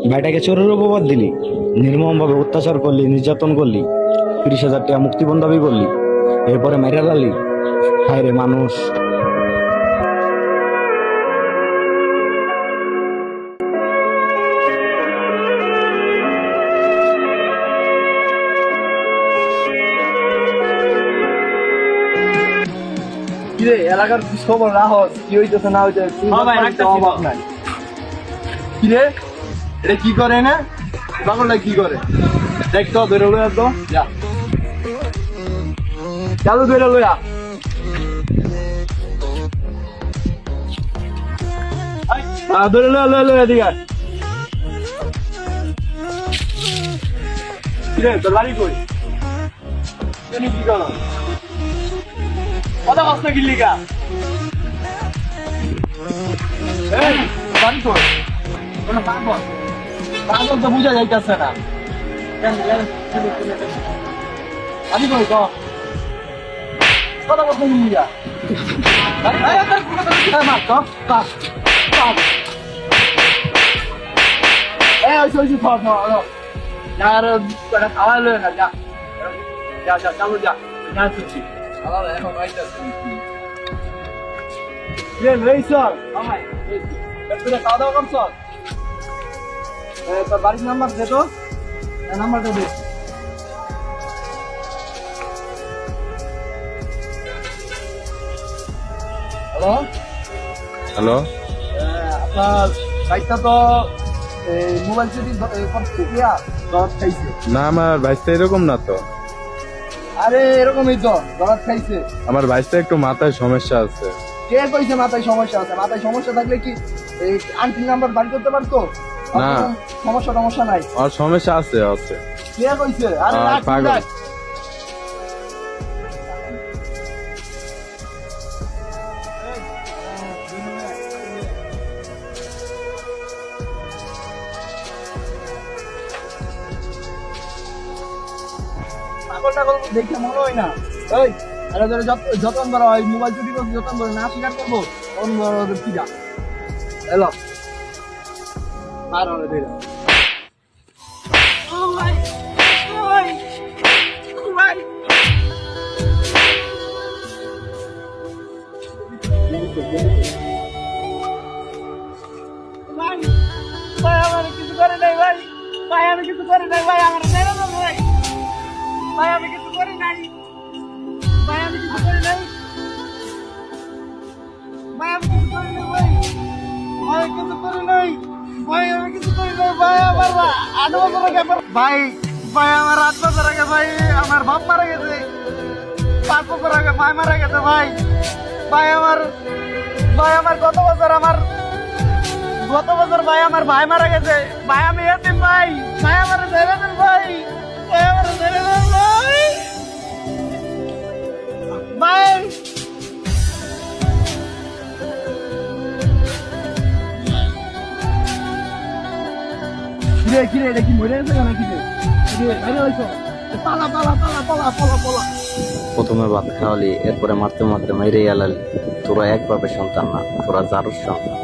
ভাইটাকে চোরের উপবাদ দিলি, নির্মম ভাবে অত্যাচার করলি, নির্যাতন করলি, 30,000 টাকা মুক্তিপণ দাবি করলি, এরপরে মেরে লালি। হায় রে মানুষ। কিরে এলাকার কি খবর রাহস, কি হইতেছে না হইতেছে অভাব নাই। কিরে এটা কি করে না পাগলটা কি করে দেখ তো, ধরে লইয়া তো যা চালু ধরে লইয়া। ধরে লইয়া লইয়া লইয়া দিঘা। কিরে তোর বাড়ি কই? তুমি কি করো? কথা কষ্ট কিনলি গা? এই বাড়ি কই? কোনো পাগল পাগল তো বুঝা যাইতেছে না। আমি কই তো কথা কষ্ট কিনলি গা? খাওয়া লয় না, যা যা যা চালু যা যা শুনছি এখন খাওয়া দাওয়া করছ? তোর বাড়ির নাম্বার দে তো, নাম্বারটা দে। হ্যালো হ্যালো, আপনার বাইকটা তো মোবাইল চুরি করতে গিয়া দরদ খাইছে। না আমার ভাইসটা এরকম না তো। আরে এরকমই তো দরদ খাইছে। আমার ভাইসটা একটু মাথায় সমস্যা আছে। কে কইছে মাথায় সমস্যা আছে? মাথায় সমস্যা থাকলে কি এই আন্টির নাম্বার বাড়ি করতে পারতো? না। সমস্যা নাই। আর সমস্যা আছে আছে। কে কইছে? আরে রাখ পাগল। রাখ। পাগল টাগল দেখে মনে হয় না। এই আরে ধরে যতন ধরা হয় মোবাইল চুরি করতে যতন ধরে না স্বীকার করবো তখন ওদের কি যা এলো আর হলে ধরে আমি কিছু করি নাই ভাই, আমি কিছু করি নাই ভাই, আমার ভাই আমি কিছু করি নাই, ভাই আমি কিছু করি নাই, ভাই আমি কিছু করি নাই, ভাই কিছু করি নাই, ভাই আমি কিছু করি নাই, ভাই আমার 8 বছর আগে ভাই আমার 8 বছর আগে ভাই আমার বাপ মারা গেছে, 5 বছর আগে ভাই মারা গেছে ভাই আমার গত বছর ভাই আমার ভাই মারা গেছে ভাই, আমি এতিম ভাই আমার ধরে দেন ভাই আমার ধরে দেন ভাই কিরে এটা কি মরে গেছে নাকি? পালা পালা পালা পালা পালা পালা। প্রথমে ভাত খাওয়ালি, এরপরে মারতে মারতে মেরে এলালি। তোরা এক বাপের সন্তান না, তোরা জারুর সন্তান।